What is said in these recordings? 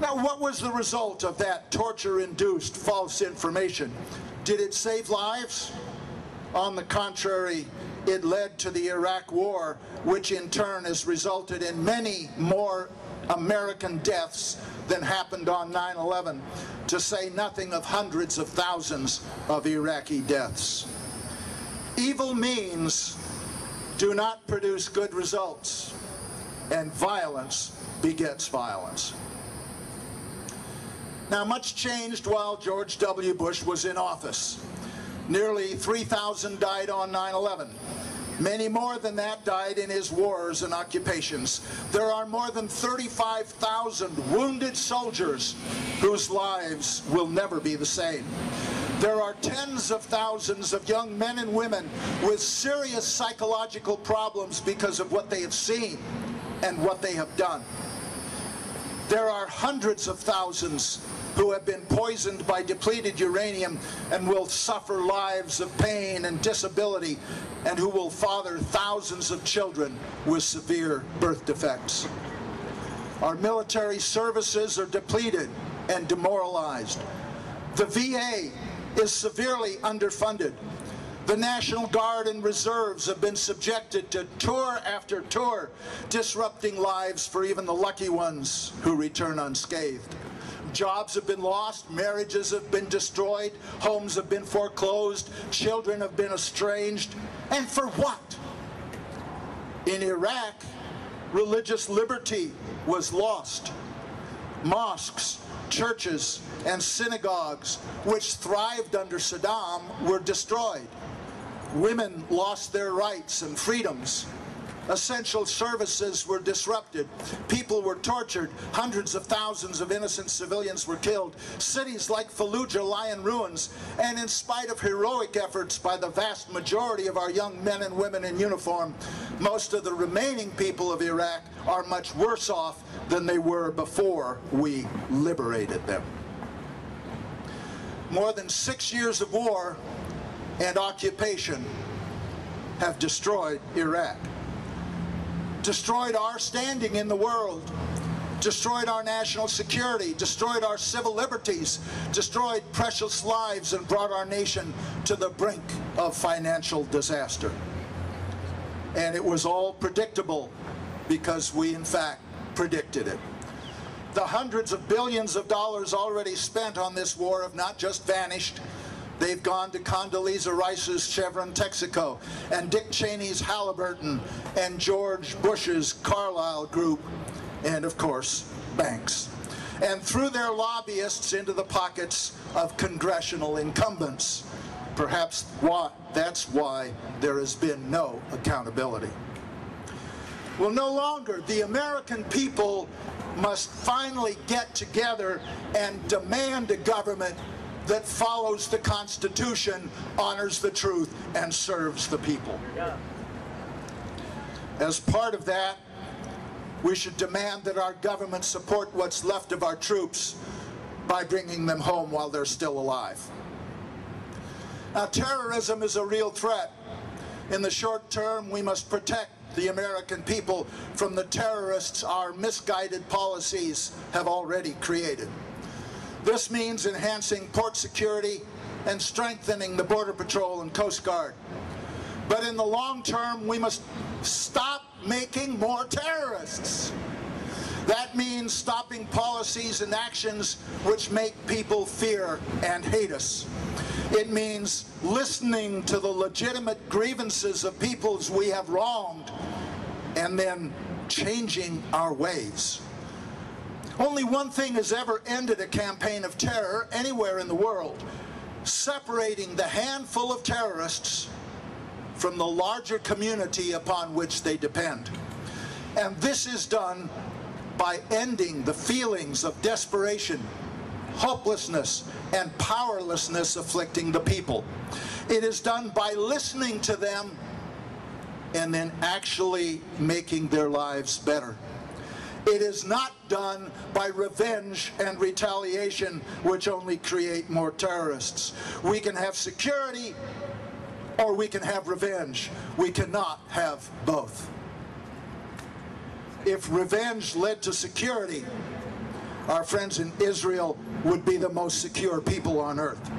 Now, what was the result of that torture-induced false information? Did it save lives? On the contrary, it led to the Iraq War, which in turn has resulted in many more American deaths than happened on 9/11, to say nothing of hundreds of thousands of Iraqi deaths. Evil means do not produce good results, and violence begets violence. Now, much changed while George W. Bush was in office. Nearly 3,000 died on 9/11. Many more than that died in his wars and occupations. There are more than 35,000 wounded soldiers whose lives will never be the same. There are tens of thousands of young men and women with serious psychological problems because of what they have seen and what they have done. There are hundreds of thousands who have been poisoned by depleted uranium and will suffer lives of pain and disability, and who will father thousands of children with severe birth defects. Our military services are depleted and demoralized. The VA is severely underfunded. The National Guard and Reserves have been subjected to tour after tour, disrupting lives for even the lucky ones who return unscathed. Jobs have been lost, marriages have been destroyed, homes have been foreclosed, children have been estranged. And for what? In Iraq, religious liberty was lost. Mosques, churches, and synagogues, which thrived under Saddam, were destroyed. Women lost their rights and freedoms. Essential services were disrupted. People were tortured. Hundreds of thousands of innocent civilians were killed. Cities like Fallujah lie in ruins. And in spite of heroic efforts by the vast majority of our young men and women in uniform, most of the remaining people of Iraq are much worse off than they were before we liberated them. More than 6 years of war and occupation have destroyed Iraq. Destroyed our standing in the world, destroyed our national security, destroyed our civil liberties, destroyed precious lives, and brought our nation to the brink of financial disaster. And it was all predictable because we, in fact, predicted it. The hundreds of billions of dollars already spent on this war have not just vanished. They've gone to Condoleezza Rice's Chevron Texaco, and Dick Cheney's Halliburton, and George Bush's Carlyle Group, and of course, banks. And through their lobbyists into the pockets of congressional incumbents. Perhaps that's why there has been no accountability. Well, no longer. The American people must finally get together and demand a government that follows the Constitution, honors the truth, and serves the people. As part of that, we should demand that our government support what's left of our troops by bringing them home while they're still alive. Now, terrorism is a real threat. In the short term, we must protect the American people from the terrorists our misguided policies have already created. This means enhancing port security and strengthening the Border Patrol and Coast Guard. But in the long term, we must stop making more terrorists. That means stopping policies and actions which make people fear and hate us. It means listening to the legitimate grievances of peoples we have wronged and then changing our ways. Only one thing has ever ended a campaign of terror anywhere in the world: separating the handful of terrorists from the larger community upon which they depend. And this is done by ending the feelings of desperation, hopelessness, and powerlessness afflicting the people. It is done by listening to them and then actually making their lives better. It is not done by revenge and retaliation, which only create more terrorists. We can have security or we can have revenge. We cannot have both. If revenge led to security, our friends in Israel would be the most secure people on earth.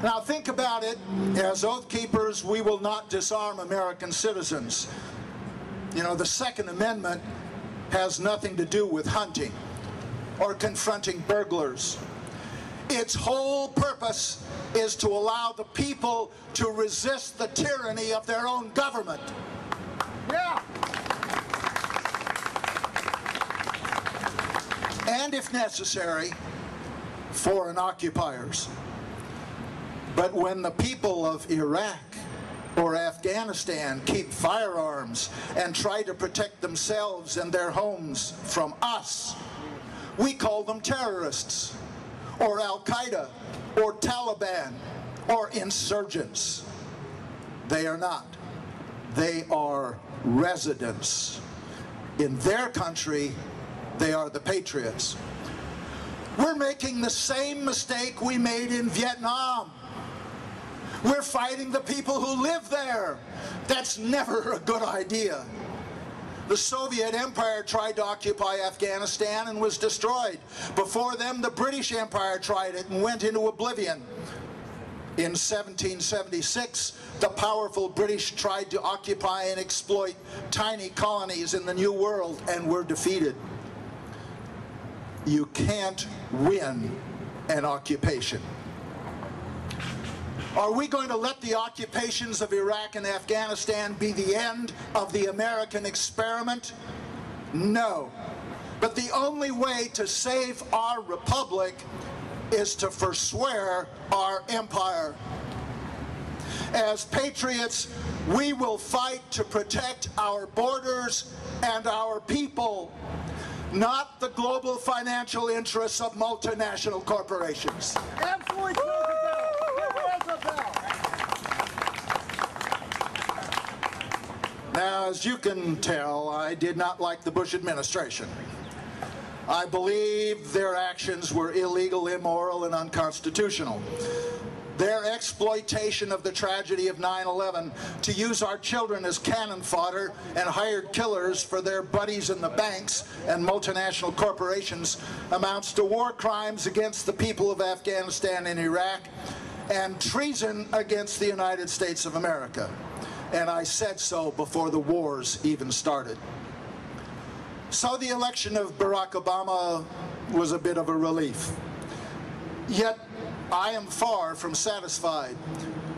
Now think about it. As Oath Keepers, we will not disarm American citizens. You know, the Second Amendment has nothing to do with hunting or confronting burglars. Its whole purpose is to allow the people to resist the tyranny of their own government. Yeah. And if necessary, foreign occupiers. But when the people of Iraq or Afghanistan keep firearms and try to protect themselves and their homes from us, we call them terrorists, or Al-Qaeda, or Taliban, or insurgents. They are not. They are residents. In their country, they are the patriots. We're making the same mistake we made in Vietnam. We're fighting the people who live there. That's never a good idea. The Soviet Empire tried to occupy Afghanistan and was destroyed. Before them, the British Empire tried it and went into oblivion. In 1776, the powerful British tried to occupy and exploit tiny colonies in the New World and were defeated. You can't win an occupation. Are we going to let the occupations of Iraq and Afghanistan be the end of the American experiment? No. But the only way to save our republic is to forswear our empire. As patriots, we will fight to protect our borders and our people, not the global financial interests of multinational corporations. Absolutely. Now, as you can tell, I did not like the Bush administration. I believe their actions were illegal, immoral, and unconstitutional. Their exploitation of the tragedy of 9/11 to use our children as cannon fodder and hired killers for their buddies in the banks and multinational corporations amounts to war crimes against the people of Afghanistan and Iraq and treason against the United States of America. And I said so before the wars even started. So the election of Barack Obama was a bit of a relief. Yet I am far from satisfied.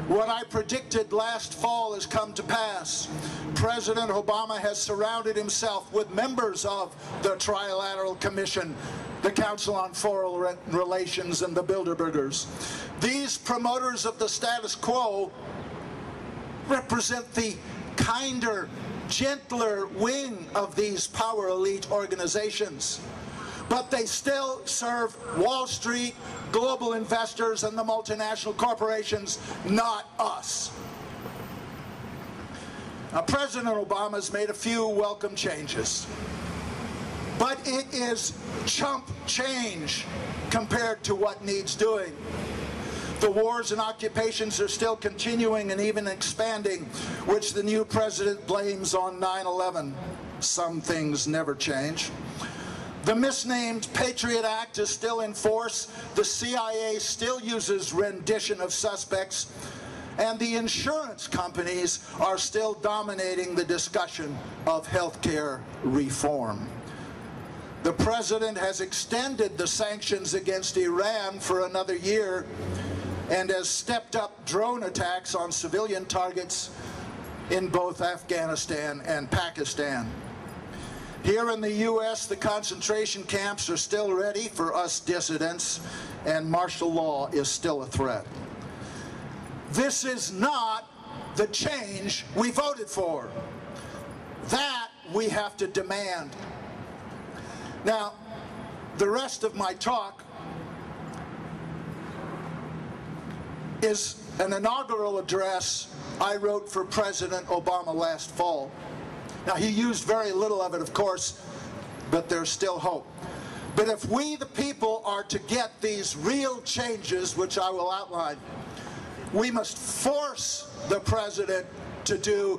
What I predicted last fall has come to pass. President Obama has surrounded himself with members of the Trilateral Commission, the Council on Foreign Relations, and the Bilderbergers. These promoters of the status quo represent the kinder, gentler wing of these power elite organizations. But they still serve Wall Street, global investors, and the multinational corporations, not us. Now, President Obama's made a few welcome changes, but it is chump change compared to what needs doing. The wars and occupations are still continuing and even expanding, which the new president blames on 9/11. Some things never change. The misnamed Patriot Act is still in force. The CIA still uses rendition of suspects. And the insurance companies are still dominating the discussion of health care reform. The president has extended the sanctions against Iran for another year and has stepped up drone attacks on civilian targets in both Afghanistan and Pakistan. Here in the U.S., the concentration camps are still ready for us dissidents, and martial law is still a threat. This is not the change we voted for. That we have to demand. Now, the rest of my talk is an inaugural address I wrote for President Obama last fall. Now, he used very little of it, of course, but there's still hope. But if we, the people, are to get these real changes, which I will outline, we must force the president to do